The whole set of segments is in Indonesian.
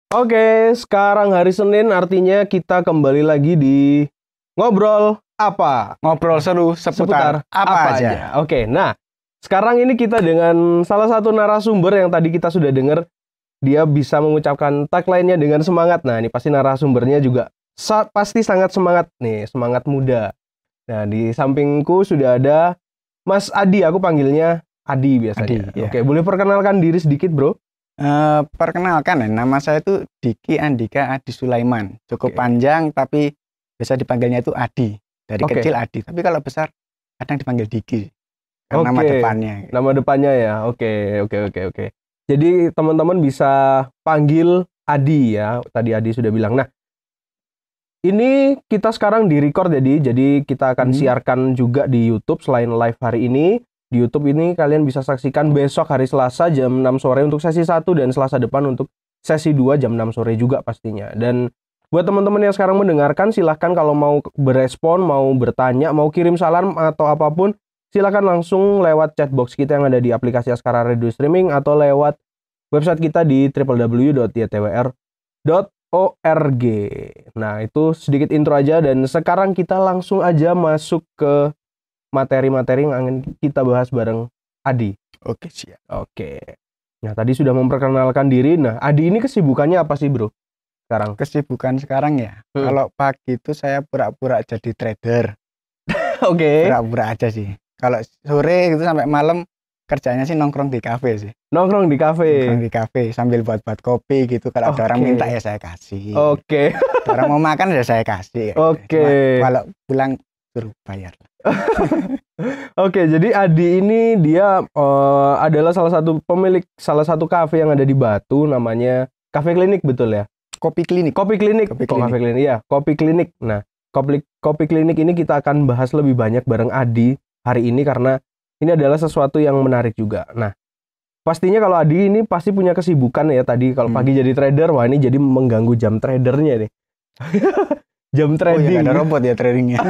Oke, sekarang hari Senin artinya kita kembali lagi di ngobrol apa? Ngobrol seru seputar apa aja. Oke, nah sekarang ini kita dengan salah satu narasumber yang tadi kita sudah dengar, dia bisa mengucapkan tagline-nya dengan semangat. Nah, ini pasti narasumbernya juga pasti sangat semangat nih, semangat muda. Nah, di sampingku sudah ada Mas Adi, aku panggilnya Adi biasanya. Adi, ya. Oke, boleh perkenalkan diri sedikit, Bro? Perkenalkan ya, nama saya itu Diki Andika Adi Sulaiman. Cukup panjang tapi biasa dipanggilnya itu Adi. Dari kecil Adi, tapi kalau besar kadang dipanggil Diki. Karena nama depannya. Nama depannya ya. Oke. Jadi teman-teman bisa panggil Adi ya. Tadi Adi sudah bilang. Nah, ini kita sekarang di-record jadi kita akan siarkan juga di YouTube selain live hari ini. Di YouTube ini kalian bisa saksikan besok hari Selasa jam 6 sore untuk sesi 1 dan Selasa depan untuk sesi 2 jam 6 sore juga pastinya. Dan buat teman-teman yang sekarang mendengarkan, silahkan kalau mau berespon, mau bertanya, mau kirim salam atau apapun, silahkan langsung lewat chatbox kita yang ada di aplikasi Askara Radio Streaming atau lewat website kita di www.ytwr.org. Nah, itu sedikit intro aja dan sekarang kita langsung aja masuk ke materi-materi yang akan kita bahas bareng Adi. Oke, siap. Oke. Nah, tadi sudah memperkenalkan diri. Nah, Adi ini kesibukannya apa sih, Bro? Sekarang. Kesibukan sekarang ya. Kalau pagi itu saya pura-pura jadi trader. Oke. Pura-pura aja sih. Kalau sore gitu sampai malam kerjanya sih nongkrong di kafe sih. Nongkrong di kafe. Nongkrong di kafe sambil buat kopi gitu. Kalau ada orang minta ya saya kasih. Oke. Orang mau makan ya saya kasih. Oke. Kalau pulang suruh bayar. Oke, jadi Adi ini dia adalah salah satu pemilik salah satu kafe yang ada di Batu, namanya Cafe Klinik, betul ya? Kopi Klinik. Cafe Klinik. Ya, Kopi Klinik. Nah, Kopi Klinik ini kita akan bahas lebih banyak bareng Adi hari ini karena ini adalah sesuatu yang menarik juga. Nah, pastinya kalau Adi ini pasti punya kesibukan ya tadi. Kalau pagi jadi trader, wah ini jadi mengganggu jam tradernya nih. Jam trading. Oh, ya, ada robot ya tradingnya.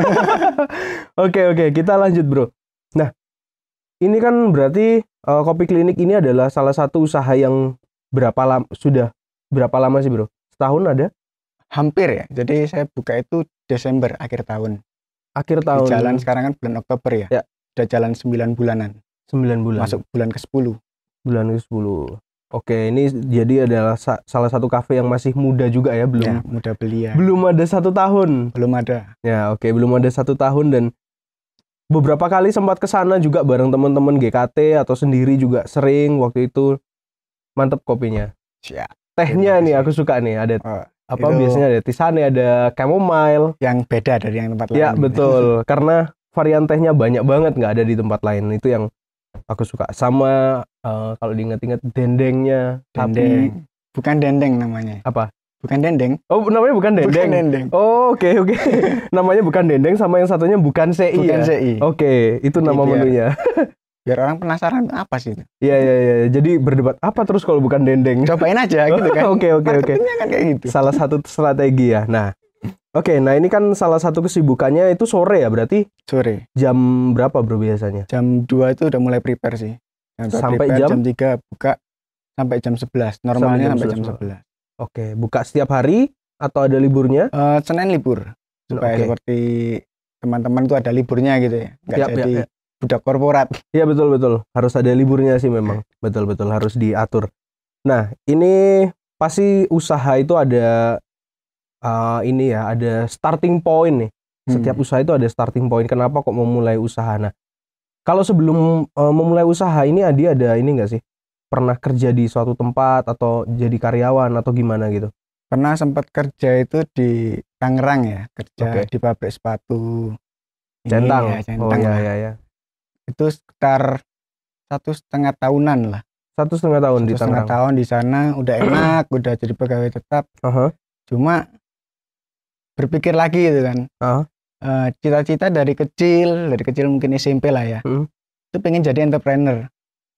Oke, kita lanjut, Bro. Nah, ini kan berarti Kopi Klinik ini adalah salah satu usaha yang sudah berapa lama sih, Bro? Setahun ada? Hampir ya. Jadi saya buka itu Desember akhir tahun. Akhir tahun. Di jalan sekarang kan bulan Oktober ya. Ya. Udah jalan 9 bulanan. 9 bulan. Masuk bulan ke-10. Bulan ke-10. Oke, ini jadi adalah salah satu kafe yang masih muda juga ya, belum? Ya, muda belia. Belum ada 1 tahun. Belum ada. Ya, oke, belum ada 1 tahun dan beberapa kali sempat ke sana juga bareng teman-teman GKT atau sendiri juga sering waktu itu. Mantep kopinya. Siap. Tehnya nih aku suka nih, ada biasanya ada tisane, ada chamomile. Yang beda dari yang tempat lain. Ya, betul. Karena varian tehnya banyak banget, nggak ada di tempat lain. Itu yang aku suka. Sama kalau diingat-ingat dendengnya. Dendeng. Bukan dendeng namanya. Apa? Bukan dendeng. Oh, namanya bukan dendeng. Bukan dendeng. Oh, oke. Namanya bukan dendeng, sama yang satunya bukan CI. Bukan ya? CI. Oke, itu nama menunya. Biar orang penasaran apa sih itu. Iya. Jadi berdebat apa terus kalau bukan dendeng? Cobain aja gitu kan. Oke. Marketingnya kan kayak gitu. Salah satu strategi ya. Nah, nah ini kan salah satu kesibukannya itu sore ya berarti? Sore. Jam berapa, Bro, biasanya? Jam 2 itu udah mulai prepare sih. Sampai jam 3 buka sampai jam 11. Normalnya sampai jam 11. Oke, buka setiap hari atau ada liburnya? Senin libur. Supaya seperti teman-teman itu ada liburnya gitu ya. Nggak jadi budak korporat. Iya, betul. Harus ada liburnya sih memang. Betul, harus diatur. Nah, ini pasti usaha itu ada ada starting point nih. Setiap usaha itu ada starting point. Kenapa kok memulai usaha? Nah, kalau sebelum memulai usaha ini Adi ada ini nggak sih? Pernah kerja di suatu tempat atau jadi karyawan atau gimana gitu? Pernah sempat kerja itu di Tangerang ya. Kerja di pabrik sepatu. Centang. Centang. Oh iya. Itu sekitar 1,5 tahunan lah. 1,5 tahun di Tangerang. 1,5 tahun di sana udah enak, udah jadi pegawai tetap. Cuma berpikir lagi gitu kan. Cita-cita dari kecil mungkin SMP lah ya. Itu pengen jadi entrepreneur.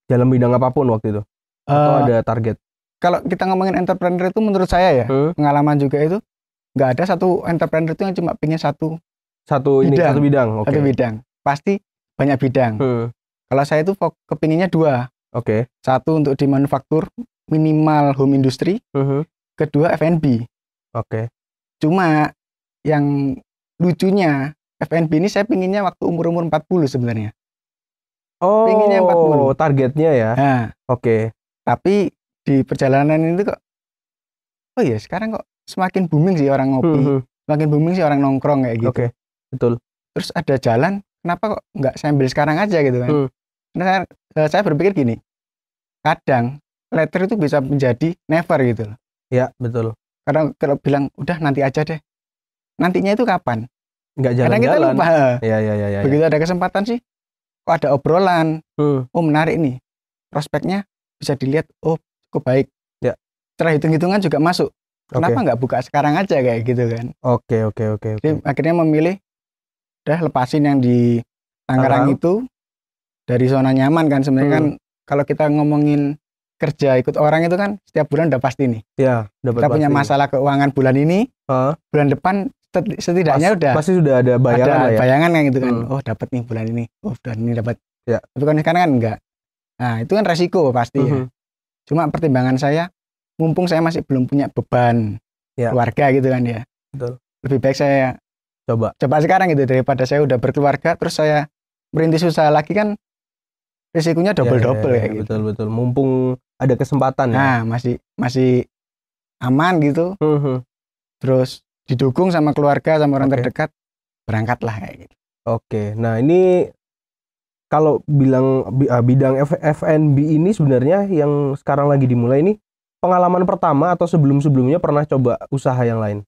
Dalam bidang apapun waktu itu? Atau ada target? Kalau kita ngomongin entrepreneur itu menurut saya ya, pengalaman juga itu nggak ada satu entrepreneur itu yang cuma pengen satu bidang. Satu bidang. Pasti banyak bidang. Kalau saya itu kepinginnya 2. Satu untuk di manufaktur minimal home industry. kedua F&B. Oke. Cuma yang lucunya F&B ini saya pinginnya waktu umur 40 sebenarnya. Oh, pinginnya 40. Targetnya ya. Nah, Oke. Tapi di perjalanan ini kok, oh ya sekarang kok semakin booming sih orang ngopi, semakin booming sih orang nongkrong kayak gitu. Oke, betul. Terus ada jalan, kenapa kok nggak saya ambil sekarang aja gitu kan? Nah, saya berpikir gini, kadang later itu bisa menjadi never gitu loh. Ya, betul. Karena kalau bilang udah nanti aja deh, nantinya itu kapan? Nggak Karena kita jalan-jalan. lupa. Ya. Begitu ada kesempatan sih, kok ada obrolan, oh menarik nih, prospeknya bisa dilihat, oh cukup baik. Ya. Setelah hitung-hitungan juga masuk. Kenapa nggak buka sekarang aja kayak gitu kan? Oke. Jadi akhirnya memilih, udah lepasin yang di Tangerang itu dari zona nyaman kan sebenarnya kan kalau kita ngomongin kerja ikut orang itu kan setiap bulan udah pasti nih. Ya, kita punya masalah keuangan bulan ini, bulan depan setidaknya pasti sudah ada bayangan bayangan yang gitu kan. Oh dapat nih bulan ini, oh bulan ini dapat. Ya. Tapi kan sekarang kan enggak. Nah itu kan resiko pasti ya. Cuma pertimbangan saya, mumpung saya masih belum punya beban keluarga gitu kan ya. Betul. Lebih baik saya coba sekarang gitu daripada saya udah berkeluarga terus saya merintis usaha lagi kan risikonya double ya, gitu. Betul. Mumpung ada kesempatan ya. Nah, masih aman gitu. Terus didukung sama keluarga sama orang terdekat, berangkatlah kayak gitu. Oke. Nah, ini kalau bilang bidang F&B ini sebenarnya yang sekarang lagi dimulai ini pengalaman pertama atau sebelum-sebelumnya pernah coba usaha yang lain?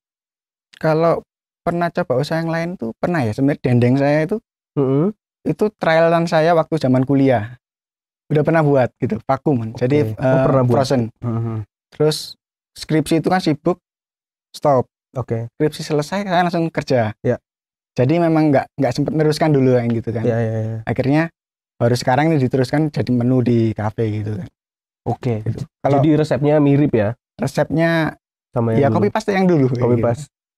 Kalau pernah coba usaha yang lain tuh pernah ya. Sebenarnya dendeng saya itu itu trialan saya waktu zaman kuliah. Udah pernah buat gitu, vakum. Jadi pernah frozen. Terus skripsi itu kan sibuk, stop. Skripsi selesai saya langsung kerja. Ya. Jadi memang nggak sempat meneruskan dulu yang gitu kan. Ya. Akhirnya baru sekarang ini diteruskan jadi menu di kafe gitu kan. Oke. Gitu. Jadi resepnya mirip ya? Resepnya sama yang dulu. Copy paste yang dulu.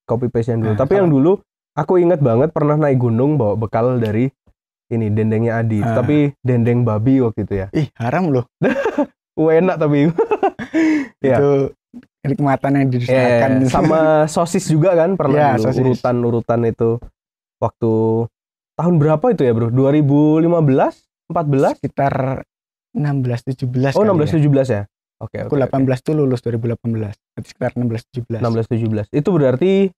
Copy paste yang dulu. Tapi yang dulu aku ingat banget pernah naik gunung bawa bekal dari ini dendengnya Adi. Tapi dendeng babi waktu itu ya. Ih, haram loh. Enak tapi. Itu kenikmatan yang dirasakan. Sama sosis juga kan pernah dulu, urutan itu. Waktu tahun berapa itu ya, Bro? 2015, 14? Sekitar 16 17. Oh, 16 17 ya. Oke. Aku 18 tuh lulus 2018. Berarti sekitar 16 17. 16 17. Itu berarti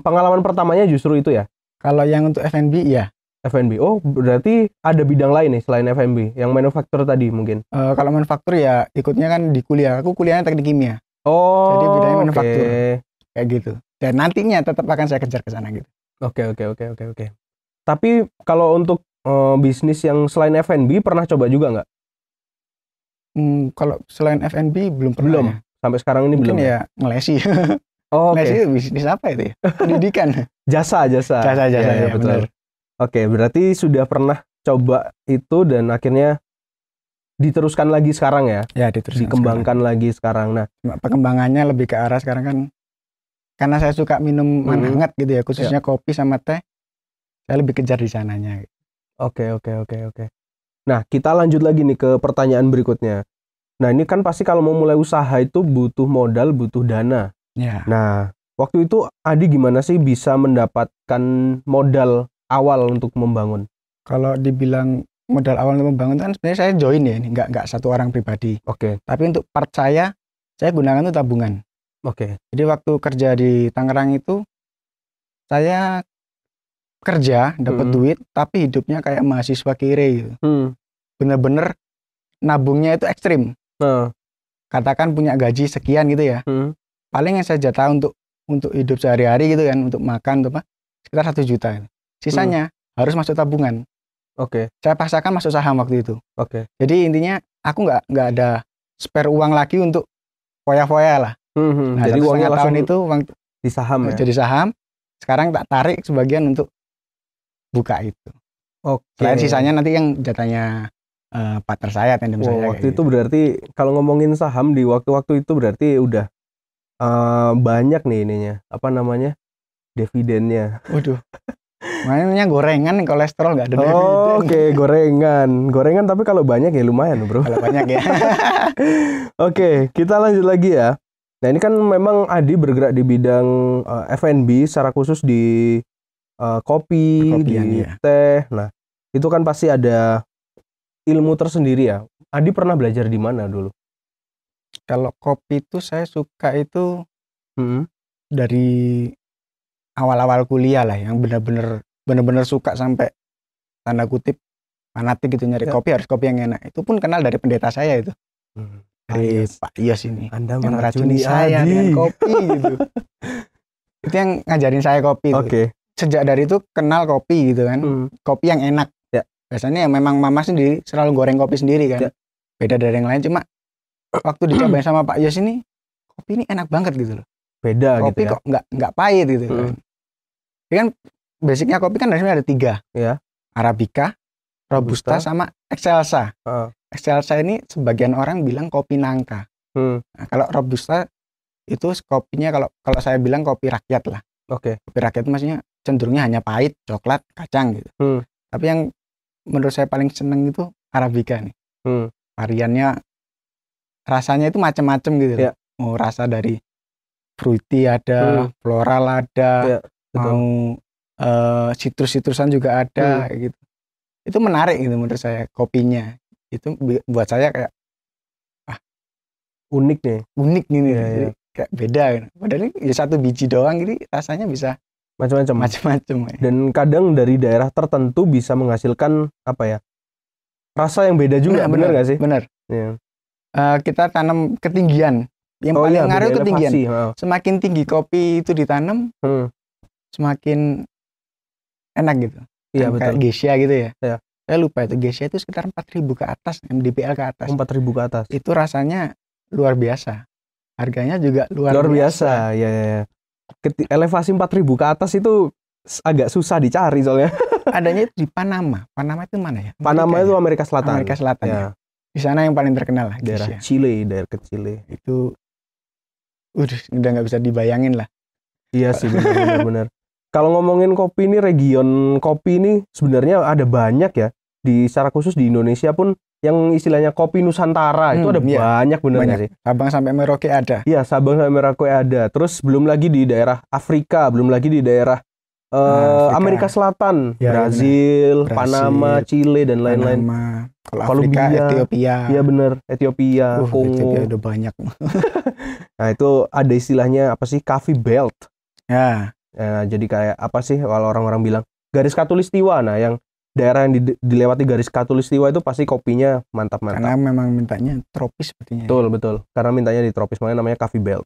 pengalaman pertamanya justru itu ya? Kalau yang untuk F&B ya. F&B. Oh, berarti ada bidang lain nih selain F&B, yang manufaktur tadi mungkin. Kalau manufaktur ya ikutnya kan di kuliah. Aku kuliahnya teknik kimia. Oh. Jadi bidangnya manufaktur. Kayak gitu. Dan nantinya tetap akan saya kejar ke sana gitu. Oke. Tapi kalau untuk bisnis yang selain F&B pernah coba juga nggak? Kalau selain F&B belum pernah. Belum. Ya? Sampai sekarang ini mungkin belum. Ya ngelesi. Ngelesi itu bisnis apa itu ya? Pendidikan. Jasa. Ya, betul. Oke, berarti sudah pernah coba itu dan akhirnya diteruskan lagi sekarang ya? Ya, diteruskan. Dikembangkan lagi sekarang. Nah, pengembangannya lebih ke arah sekarang kan karena saya suka minum hangat gitu ya, khususnya kopi sama teh. Saya lebih kejar di sananya. Oke. Nah, kita lanjut lagi nih ke pertanyaan berikutnya. Nah, ini kan pasti kalau mau mulai usaha itu butuh modal, butuh dana. Ya. Nah, waktu itu Adi gimana sih bisa mendapatkan modal awal untuk membangun? Kalau dibilang modal awal untuk membangun kan sebenarnya saya join ya, ini nggak satu orang pribadi. Oke. Tapi untuk part saya gunakan itu tabungan. Oke. Jadi waktu kerja di Tangerang itu saya kerja dapat duit tapi hidupnya kayak mahasiswa kere gitu. Bener-bener nabungnya itu ekstrim. Katakan punya gaji sekian gitu ya. Paling yang saya jatah untuk hidup sehari-hari gitu kan, untuk makan apa sekitar 1 juta. Sisanya harus masuk tabungan. Oke. Saya paksakan masuk saham waktu itu. Oke. Jadi intinya aku nggak ada spare uang lagi untuk foya-foya lah. Nah, jadi uangnya tahun itu uang di saham ya. Jadi saham. Sekarang tak tarik sebagian untuk buka itu. Oke. Selain sisanya nanti yang jatahnya partner saya, tandem saya. Waktu itu berarti kalau ngomongin saham di waktu-waktu itu berarti udah banyak nih ininya. Apa namanya? Dividennya. Waduh. Mainnya gorengan, kolesterol nggak ada dividen. Oke, gorengan tapi kalau banyak ya lumayan, Bro. Kalau banyak ya. Oke, kita lanjut lagi ya. Nah ini kan memang Adi bergerak di bidang F&B secara khusus di kopi, di teh. Nah itu kan pasti ada ilmu tersendiri ya. Adi pernah belajar di mana dulu? Kalau kopi itu saya suka itu dari awal-awal kuliah lah, yang benar-benar suka sampai tanda kutip fanatik gitu nyari kopi, harus kopi yang enak. Itu pun kenal dari pendeta saya itu. Dari Pak Yos ini. Anda yang meracuni saya dengan kopi gitu. Itu yang ngajarin saya kopi. Oke. Sejak dari itu kenal kopi gitu kan. Kopi yang enak. Ya. Biasanya ya memang mama sendiri selalu goreng kopi sendiri kan. Ya. Beda dari yang lain, cuma waktu dicobain sama Pak Yos ini, kopi ini enak banget gitu loh. Beda kopi gitu ya. Kopi kok nggak pahit gitu kan. Ini kan basicnya kopi kan ada 3. Ya. Arabica, Robusta sama Excelsa. Excelsa ini sebagian orang bilang kopi nangka. Nah, kalau Robusta itu kopinya kalau saya bilang kopi rakyat lah. Oke. Kopi rakyat maksudnya cenderungnya hanya pahit, coklat, kacang gitu. Tapi yang menurut saya paling seneng itu Arabica nih. Variannya rasanya itu macam-macam gitu. Ya. Mau rasa dari fruity ada, floral ada, mau citrus-citrusan juga ada gitu. Itu menarik gitu menurut saya kopinya. Itu buat saya kayak unik nih. Unik nih. Ya, jadi kayak beda gitu. Padahal ini ya 1 biji doang, jadi rasanya bisa macam-macam. Dan kadang dari daerah tertentu bisa menghasilkan apa ya? Rasa yang beda juga, benar nggak sih? Benar. Ya. Kita tanam ketinggian. Yang paling ngaruh ketinggian. Semakin tinggi kopi itu ditanam, semakin enak gitu. Iya, betul. Kayak geisha gitu ya. Ya. Saya lupa itu geisha itu sekitar 4.000 ke atas, MDPL ke atas. 4.000 ke atas. Itu rasanya luar biasa. Harganya juga luar biasa. Ya. Elevasi 4.000 ke atas itu agak susah dicari soalnya. Adanya itu di Panama. Panama itu mana ya? Panama itu Amerika Selatan. Amerika Selatan ya. Di sana yang paling terkenal lah. Daerah Chile. Daerah Chile. Itu udah nggak bisa dibayangin lah. Iya sih, benar. Kalau ngomongin kopi ini, region kopi ini sebenarnya ada banyak ya. Secara khusus di Indonesia pun yang istilahnya kopi Nusantara itu ada banyak bener sih. Sabang sampai Merauke ada. Iya, Sabang sampai Merauke ada. Terus belum lagi di daerah Afrika, belum lagi di daerah Amerika Selatan, ya, Brazil, Panama, Chile dan lain-lain. Kalau Afrika, Ethiopia. Iya bener, Ethiopia, Kongo. Ethiopia udah banyak. Nah itu ada istilahnya apa sih, coffee belt. Ya. Jadi kayak apa sih kalau orang-orang bilang garis khatulistiwa. Nah yang daerah yang dilewati garis khatulistiwa itu pasti kopinya mantap-mantap. Karena memang mintanya tropis sepertinya. Betul. Karena mintanya di tropis, makanya namanya coffee belt.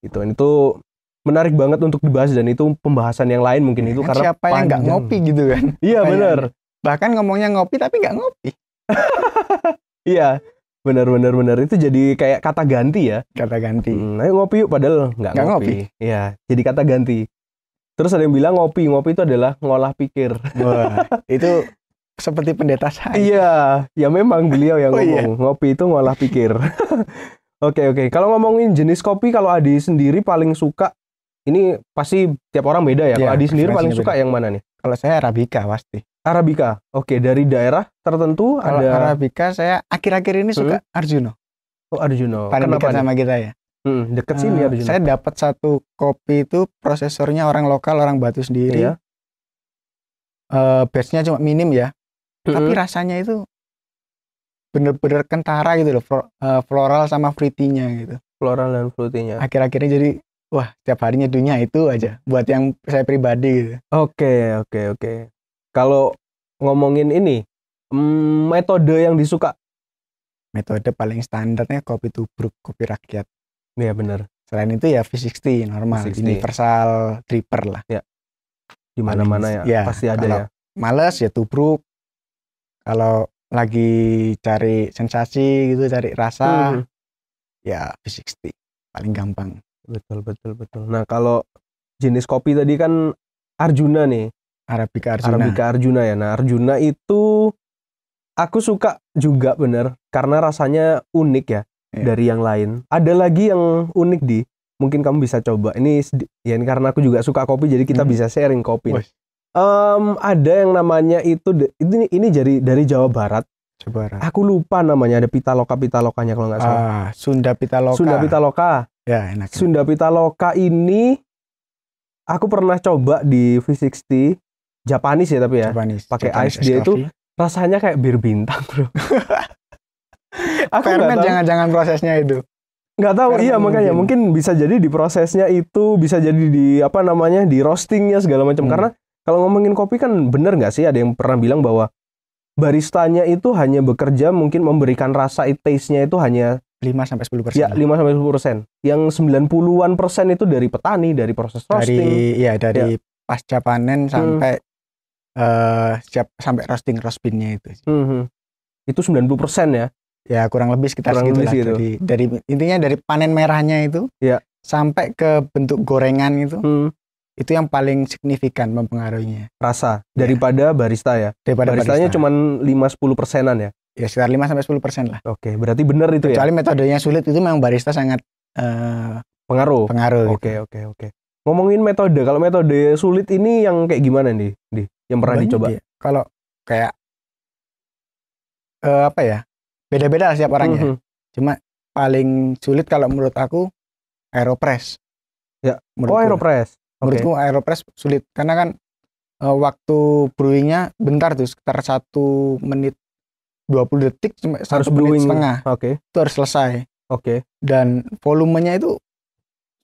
Itu menarik banget untuk dibahas, dan itu pembahasan yang lain mungkin itu karena siapa yang nggak ngopi gitu kan. Iya benar. Bahkan ngomongnya ngopi tapi nggak ngopi. Iya. Benar. Itu jadi kayak kata ganti ya. Kata ganti. Ayo ngopi yuk, padahal nggak ngopi. Iya, jadi kata ganti. Terus ada yang bilang ngopi itu adalah ngolah pikir. Wah, itu seperti pendeta saya. Iya, ya memang beliau yang ngomong. Ngopi itu ngolah pikir. Oke. Kalau ngomongin jenis kopi, kalau Adi sendiri paling suka, ini pasti tiap orang beda ya. Kalau Adi sendiri paling suka yang mana nih? Kalau saya Arabica pasti. Arabica. Oke, dari daerah tertentu kalau ada. Arabica saya akhir-akhir ini suka Arjuno. Oh, Arjuno. Paling dekat sama kita ya. Deket sini Arjuno. Saya dapat satu kopi itu prosesornya orang lokal, orang Batu sendiri. Iya. Batch-nya cuma minim ya. Tapi rasanya itu bener-bener kentara gitu loh. Floral sama fruity-nya gitu. Floral dan fruity-nya. Akhir-akhirnya jadi wah, tiap harinya dunia itu aja buat yang saya pribadi gitu. Oke. Kalau ngomongin ini, metode yang disuka. Metode paling standarnya kopi tubruk, kopi rakyat. Iya benar. Selain itu ya V60 normal, V60. Universal dripper lah. Ya. Di mana-mana ya pasti ada ya. Males ya tubruk. Kalau lagi cari sensasi gitu, cari rasa, ya V60 paling gampang. Betul. Nah kalau jenis kopi tadi kan Arjuna nih. Arabica Arjuna ya. Nah Arjuna itu aku suka juga bener karena rasanya unik ya. Dari yang lain. Ada lagi yang unik mungkin kamu bisa coba. Ini karena aku juga suka kopi, jadi kita bisa sharing kopi. Ada yang namanya ini dari Jawa Barat. Aku lupa namanya, ada Pitaloka-Pitalokanya kalau nggak salah. Sunda Pitaloka. Ya, enak. Sunda Pitaloka ini aku pernah coba di V60 Japanese ya, tapi ya. Pakai ice dia itu rasanya kayak bir bintang, Bro. Aku ferment jangan-jangan prosesnya itu. Nggak tahu, iya makanya mungkin bisa jadi di prosesnya itu, bisa jadi di apa namanya, di roastingnya segala macam. Karena kalau ngomongin kopi kan bener nggak sih, ada yang pernah bilang bahwa baristanya itu hanya bekerja mungkin memberikan rasa taste-nya itu hanya 5-10%. Ya, 5-10%. Yang 90-an% itu dari petani, dari proses roasting. Dari pasca panen sampai sampai roasting roast bean-nya itu. Itu 90% ya. Ya, kurang lebih sekitar segitu lah. Dari intinya dari panen merahnya itu sampai ke bentuk gorengan itu. Itu yang paling signifikan mempengaruhinya. Rasa daripada barista ya. Baristanya cuma 5-10%-an ya. Ya, sekitar 5-10% lah. Oke, berarti benar itu. Kecuali metodenya sulit, itu memang barista sangat pengaruh. Oke. Ngomongin metode, kalau metode sulit ini yang kayak gimana nih, yang pernah dicoba? Kalau kayak apa ya? Beda-beda lah setiap orangnya. Cuma paling sulit kalau menurut aku Aeropress. Ya. Aeropress. Menurutku Aeropress sulit karena kan waktu brewingnya bentar tuh, sekitar 1 menit 20 detik sampai 1 menit setengah. Itu harus selesai. Dan volumenya itu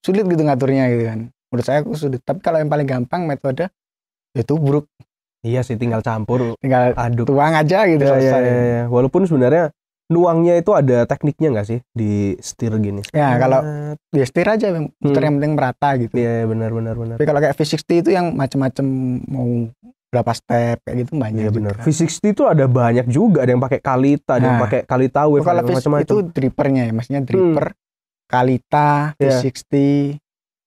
sulit gitu ngaturnya gitu kan. Menurut saya aku sulit. Tapi kalau yang paling gampang metode itu tubruk. Iya sih, tinggal campur, tinggal aduk, tuang aja gitu selesai. Ya. Walaupun sebenarnya nuangnya itu ada tekniknya nggak sih di stir gini? Ya, kalau di stir aja muter yang penting merata gitu. Iya, benar. Tapi kalau kayak V60 itu yang macam-macam, mau berapa step kayak gitu banyak. Iya benar. V60 itu ada banyak juga, ada yang pakai Kalita, ada yang pakai Kalita wave, kalau macam-macam. Itu drippernya ya, maksudnya dripper, Kalita, V60,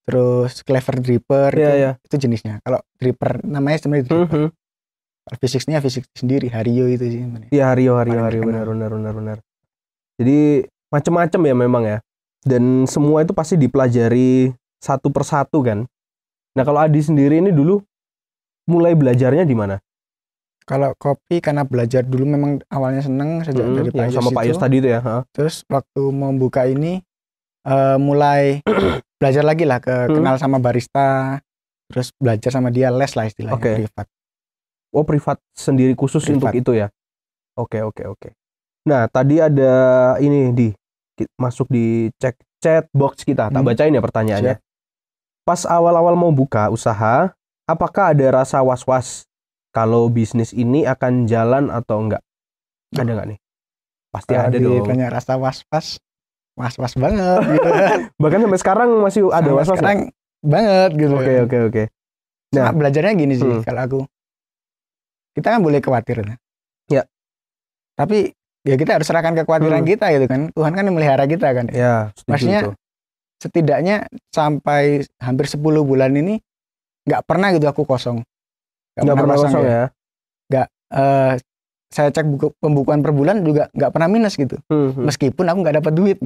terus Clever dripper, itu jenisnya. Kalau dripper namanya sebenarnya dripper. Kalau V60-nya V60 sendiri, Hario itu sih. Iya, Hario, benar. Jadi macam-macam ya memang ya. Dan semua itu pasti dipelajari satu persatu kan. Nah, kalau Adi sendiri ini dulu mulai belajarnya di mana? Kalau kopi karena belajar dulu memang awalnya seneng sejak dari Pak Yus sama Pak Yus tadi itu ya. Terus waktu mau buka ini mulai belajar lagi lah, kenal sama barista, terus belajar sama dia, les lah istilahnya, privat. Oh, privat sendiri khusus untuk itu ya. Oke. Nah, tadi ada ini masuk di chat box kita. Tak bacain ya pertanyaannya. Pas awal-awal mau buka usaha, apakah ada rasa was-was kalau bisnis ini akan jalan atau enggak? Ada nggak nih? Pasti ada dong. Banyak rasa was-was banget gitu. Bahkan sampai sekarang masih ada was-was. Sekarang banget gitu. Oke. Nah, belajarnya gini sih kalau aku. Kita kan boleh khawatir. Ya. Tapi ya kita harus serahkan kekhawatiran kita gitu kan. Tuhan kan yang melihara kita kan. Ya, maksudnya setidaknya sampai hampir 10 bulan ini nggak pernah gitu aku kosong. Nggak pernah kosong ya. Nggak, saya cek pembukuan per bulan juga nggak pernah minus gitu. Meskipun aku nggak dapat duit.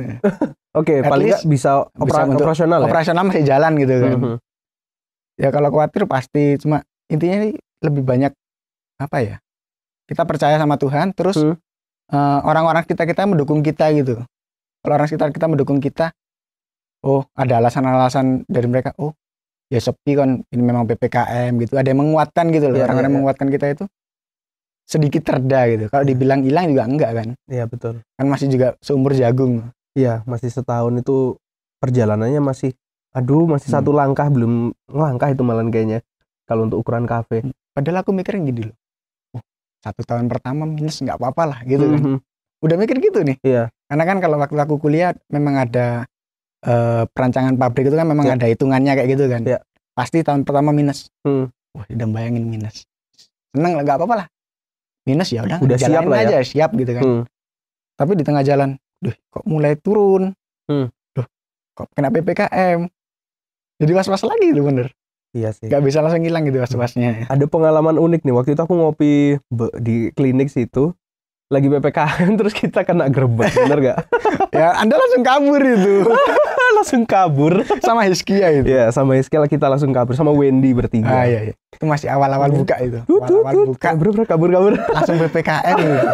Oke, paling nggak bisa operasional ya? Operasional masih jalan gitu kan. Ya kalau khawatir pasti, cuma intinya lebih banyak apa ya, kita percaya sama Tuhan, terus orang-orang kita mendukung kita gitu. Kalau orang sekitar kita mendukung kita, oh ada alasan-alasan dari mereka, oh ya sepi kan, ini memang PPKM gitu, ada yang menguatkan gitu loh. Orang-orang menguatkan kita itu sedikit reda gitu. Kalau dibilang hilang juga enggak kan. Iya betul. Kan masih juga seumur jagung. Iya, masih setahun itu perjalanannya masih satu langkah, belum ngelangkah itu malah kayaknya kalau untuk ukuran kafe. Padahal aku mikirnya gini loh, 1 tahun pertama minus nggak apa-apa lah gitu kan. Udah mikir gitu nih. Iya. Karena kan kalau waktu aku kuliah memang ada perancangan pabrik itu kan memang ada hitungannya kayak gitu kan. Pasti tahun pertama minus. Wah, udah bayangin minus. Seneng lah, nggak apa-apa lah. Minus ya udah siap lah aja, siap gitu kan. Tapi di tengah jalan, kok mulai turun. Kok kena PPKM. Jadi was-was lagi gitu bener. Iya sih. Gak bisa langsung hilang gitu was-wasnya. Ada pengalaman unik nih. Waktu itu aku ngopi di klinik situ. Lagi PPKM terus kita kena gerbek. Bener gak? Ya Anda langsung kabur itu. Langsung kabur. Sama Hiskia itu. Iya, sama Hiskia kita langsung kabur. Sama Wendy bertiga. Iya. Itu masih awal-awal buka itu. Awal-awal buka. Kabur. Langsung PPKM gitu.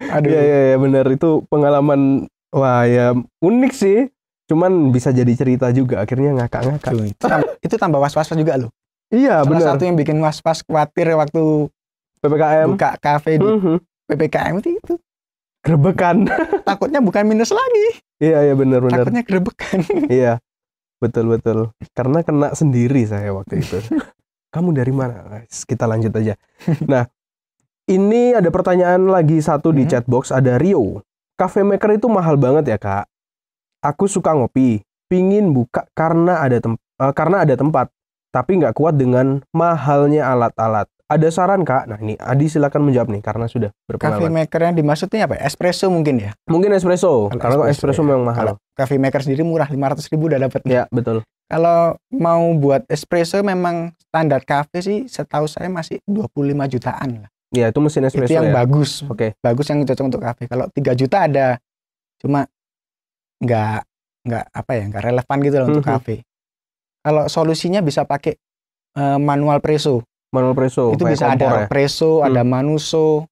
Aduh. Iya bener. Itu pengalaman. Wah ya unik sih. Cuman bisa jadi cerita juga, akhirnya ngakak-ngakak. Itu tambah was-was juga loh. Iya, benar. Salah satu yang bikin was-was khawatir waktu PPKM. Buka kafe di PPKM itu. Grebekan. Takutnya bukan minus lagi. Iya, benar. Takutnya grebekan. Iya, betul. Karena kena sendiri saya waktu itu. Kamu dari mana? Kita lanjut aja. Nah, ini ada pertanyaan lagi satu di chatbox. Ada Rio. Cafe maker itu mahal banget ya, Kak? Aku suka ngopi, pingin buka karena ada tempat, tapi nggak kuat dengan mahalnya alat-alat. Ada saran, Kak? Nah, ini Adi silakan menjawab nih karena sudah berpengalaman. Cafe maker yang dimaksudnya apa? Espresso mungkin ya? Mungkin espresso, karena espresso memang mahal. Kalau cafe maker sendiri murah, 500.000 udah dapat. Ya, betul. Kalau mau buat espresso memang standar cafe sih setahu saya masih 25 jutaan lah. Ya, itu mesin espresso itu yang ya? bagus. Oke. Bagus yang cocok untuk cafe. Kalau 3 juta ada, cuma nggak relevan gitu lah untuk cafe. Kalau solusinya bisa pakai manual presso. Manual presso. Itu bisa ada presso, ada manuso.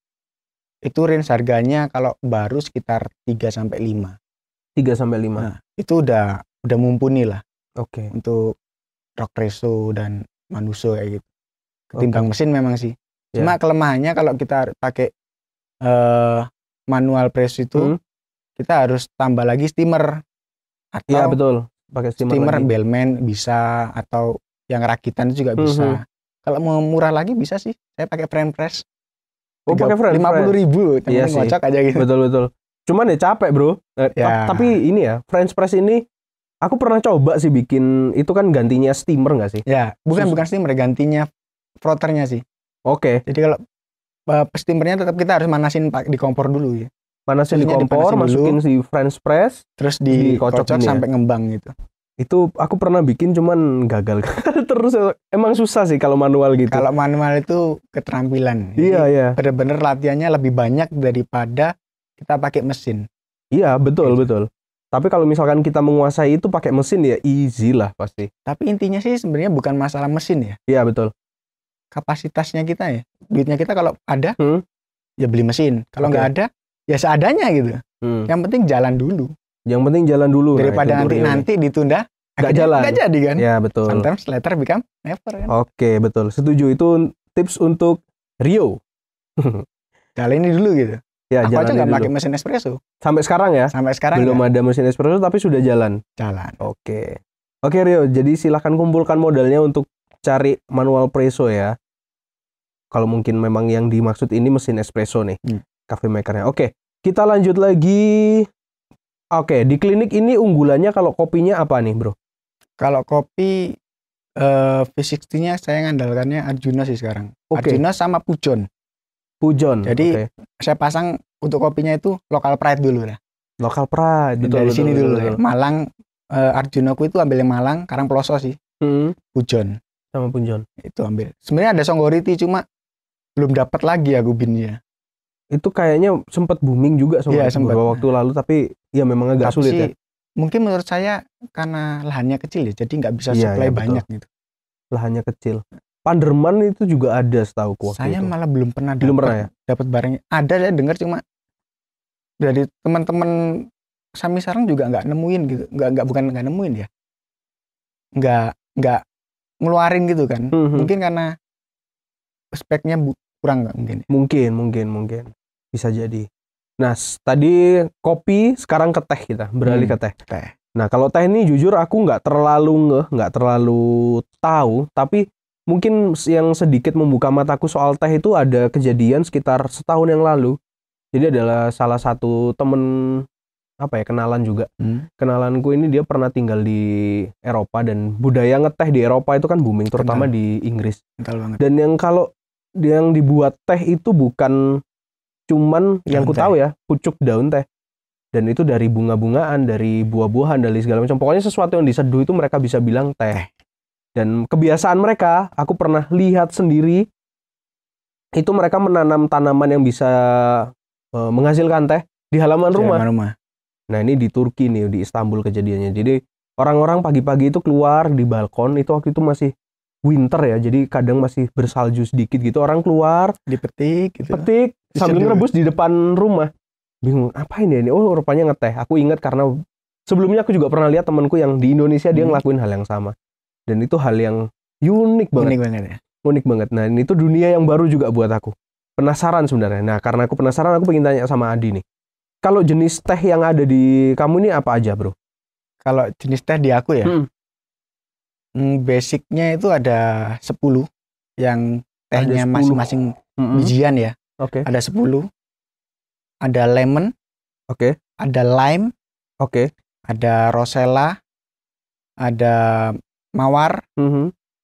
Itu range harganya kalau baru sekitar 3-5. 3-5. Nah, itu udah mumpuni lah. Oke. Untuk rock presso dan manuso kayak gitu. Ketimbang mesin memang sih. Cuma kelemahannya kalau kita pakai manual presso itu kita harus tambah lagi steamer. Iya, betul. Pakai steamer lagi. Bellman bisa, atau yang rakitan juga bisa. Kalau mau murah lagi bisa sih. Saya pakai French press. Oh, pakai French press. 50.000. Iya sih. Ngocok aja gitu. Betul. Cuman ya capek, Bro. Tapi ini ya, French press ini aku pernah coba sih bikin, itu kan gantinya steamer nggak sih? Ya, bukan steamer, gantinya frotternya sih. Oke. Jadi kalau steamernya tetap kita harus manasin di kompor dulu ya. Manasin di kompor, masukin si French press, terus dikocok sampai ngembang gitu. Itu aku pernah bikin cuman gagal terus. Emang susah sih kalau manual gitu. Kalau manual itu keterampilan. Iya. Bener-bener latihannya lebih banyak daripada kita pakai mesin. Iya, betul. Tapi kalau misalkan kita menguasai itu pakai mesin ya easy lah pasti. Tapi intinya sih sebenarnya bukan masalah mesin ya. Iya, betul. Kapasitasnya kita ya. Duitnya kita kalau ada ya beli mesin. Kalau nggak ada ya seadanya gitu. Yang penting jalan dulu. Daripada nanti ditunda nggak jalan. Nggak jadi kan. Ya, betul. Sometimes later become never kan. Oke, betul. Setuju, itu tips untuk Rio. Jalan ini dulu gitu. Ya, aku aja nggak pakai mesin espresso. Sampai sekarang ya? Sampai sekarang belum ada mesin espresso tapi sudah jalan. Oke, Rio. Jadi silahkan kumpulkan modalnya untuk cari manual presso ya. Kalau mungkin memang yang dimaksud ini mesin espresso nih, cafe makernya. Oke, kita lanjut lagi. Oke, di klinik ini unggulannya kalau kopinya apa nih, Bro? Kalau kopi V60-nya saya ngandalkannya Arjuna sih sekarang. Arjuna sama Pujon. Jadi saya pasang untuk kopinya itu Local Pride dulu lah. Local Pride. Betul, dari sini dulu. Betul. Malang, Arjunaku itu ambil yang Malang, Karangploso sih. Pujon. Sama Pujon. Itu ambil. Sebenarnya ada Songgoriti cuma belum dapat lagi aku binnya. Itu kayaknya sempat booming juga beberapa waktu lalu, tapi ya memang agak sulit ya. Mungkin menurut saya karena lahannya kecil ya, jadi nggak bisa supply banyak gitu. Lahannya kecil. Panderman itu juga ada setahu waktu saya itu. Malah belum pernah dapat barangnya. Ada, saya dengar cuma dari teman-teman Sami Sarang juga nggak nemuin gitu. Bukan nggak nemuin ya. Nggak ngeluarin gitu kan. Mungkin karena speknya kurang nggak mungkin. Mungkin. Bisa jadi. Nah, tadi kopi, sekarang ke teh kita. Beralih ke teh. Nah, kalau teh ini jujur aku nggak terlalu tahu, tapi mungkin yang sedikit membuka mataku soal teh itu ada kejadian sekitar setahun yang lalu. Jadi adalah salah satu temen kenalan juga. Kenalanku ini dia pernah tinggal di Eropa, dan budaya ngeteh di Eropa itu kan booming, terutama di Inggris. Dan yang dibuat teh itu bukan cuman yang ku tahu ya, pucuk daun teh. Dan itu dari bunga-bungaan, dari buah-buahan, dari segala macam. Pokoknya sesuatu yang diseduh itu mereka bisa bilang teh. Dan kebiasaan mereka, aku pernah lihat sendiri, itu mereka menanam tanaman yang bisa menghasilkan teh di halaman rumah. Nah, ini di Turki nih, di Istanbul kejadiannya. Jadi orang-orang pagi-pagi itu keluar di balkon, itu waktu itu masih winter ya, jadi kadang masih bersalju sedikit gitu. Orang keluar, dipetik gitu. Sambil ngerebus di depan rumah. Bingung, apa ini? Oh, rupanya ngeteh. Aku ingat karena sebelumnya aku juga pernah lihat temanku yang di Indonesia dia ngelakuin hal yang sama. Dan itu hal yang unik banget. Unik banget ya. Unik banget. Nah, ini tuh dunia yang baru juga buat aku. Penasaran sebenarnya. Nah, karena aku penasaran, aku pengen tanya sama Adi nih. Kalau jenis teh yang ada di kamu ini apa aja, bro? Kalau jenis teh di aku ya, basicnya itu ada 10 yang tehnya masing-masing bijian ya. Oke. Ada 10. Ada lemon. Oke. Ada lime. Oke. Ada rosella. Ada mawar.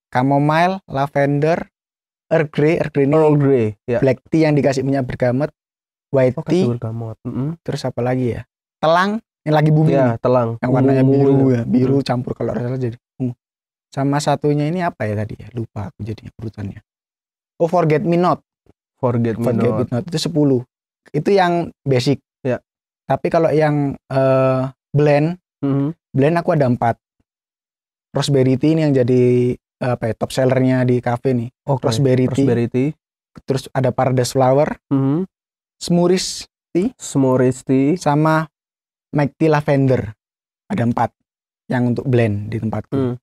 Chamomile, lavender, Earl Grey ini ya. Black tea yang dikasih minyak bergamot, white tea, terus apa lagi ya? Telang yang lagi booming. Ya, telang. Yang warnanya biru campur kalau salah jadi ungu. Sama satunya ini apa ya tadi ya? Lupa aku jadinya urutannya. Oh, Forget Me Not. Forget Me Not itu 10. Itu yang basic. Ya. Tapi kalau yang blend aku ada 4. Roseberry tea ini yang jadi top sellernya di cafe nih. Roseberry tea. Terus ada Paradise Flower, Smooris tea, sama Milk Tea Lavender. Ada 4 yang untuk blend di tempatku.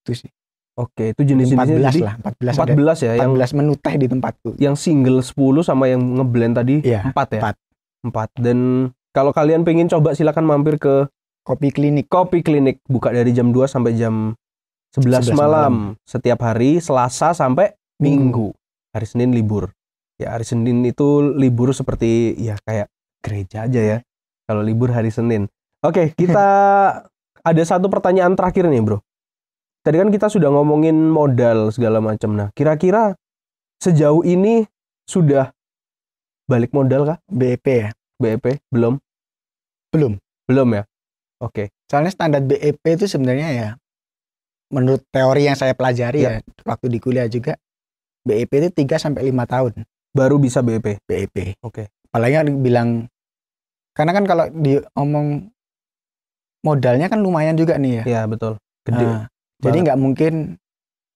Itu sih. Oke, itu jenis-jenisnya 14 ya. 14 menu teh di tempatku. Yang single 10 sama yang ngeblend tadi 4 ya? 4. Dan kalau kalian pengen coba silakan mampir ke Kopi Klinik buka dari jam 2 sampai jam 11 malam setiap hari Selasa sampai Minggu. Hari Senin libur. Ya, hari Senin itu libur seperti ya kayak gereja aja ya. Kalau libur hari Senin. Oke, kita ada satu pertanyaan terakhir nih, Bro. Tadi kan kita sudah ngomongin modal segala macam. Nah, kira-kira sejauh ini sudah balik modal kah? BEP ya? BEP belum ya? Oke. Soalnya standar BEP itu sebenarnya ya, menurut teori yang saya pelajari ya waktu di kuliah juga, BEP itu 3-5 tahun. Baru bisa BEP? BEP. Oke. Apalagi bilang, karena kan kalau diomong modalnya kan lumayan juga nih ya. Iya, betul. Gede. Jadi nggak mungkin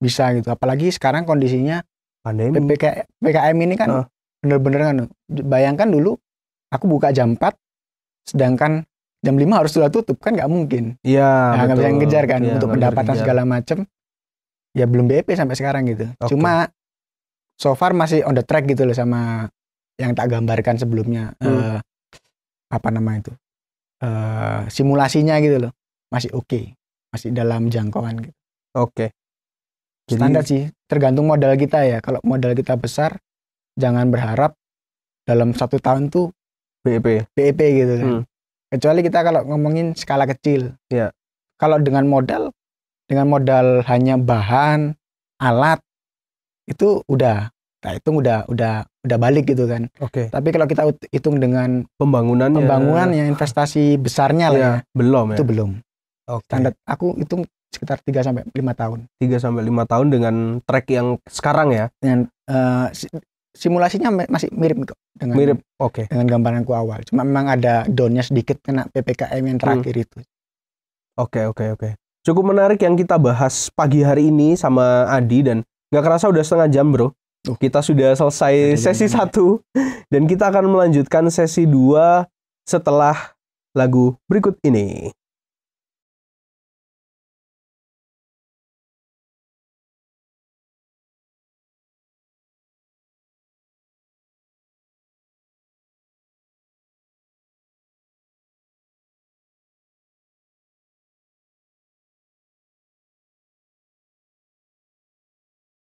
bisa gitu. Apalagi sekarang kondisinya pandemi. PPKM ini kan bener-bener kan. Bayangkan dulu aku buka jam 4, sedangkan jam 5 harus sudah tutup, kan nggak mungkin. Iya, nggak bisa ngejar kan ya, untuk pendapatan segala macam. Ya belum BEP sampai sekarang gitu. Cuma so far masih on the track gitu loh sama yang tak gambarkan sebelumnya. Apa nama itu? Simulasinya gitu loh. Masih oke. Masih dalam jangkauan gitu. Oke. Standar sih, tergantung modal kita ya. Kalau modal kita besar, jangan berharap dalam 1 tahun tuh BEP gitu kan. Kecuali kita kalau ngomongin skala kecil. Ya. Kalau dengan modal hanya bahan, alat, itu udah balik gitu kan. Oke. Tapi kalau kita hitung dengan pembangunannya, investasi besarnya lah ya. Belum ya. Itu belum. Standar aku hitung sekitar 3-5 tahun. 3-5 tahun dengan track yang sekarang ya. Dengan simulasinya masih mirip kok dengan dengan gambaranku awal. Cuma memang ada downnya sedikit kena PPKM yang terakhir itu. Oke. Cukup menarik yang kita bahas pagi hari ini sama Adi, dan nggak kerasa udah setengah jam, Bro. Kita sudah selesai sesi 1 dan kita akan melanjutkan sesi 2 setelah lagu berikut ini.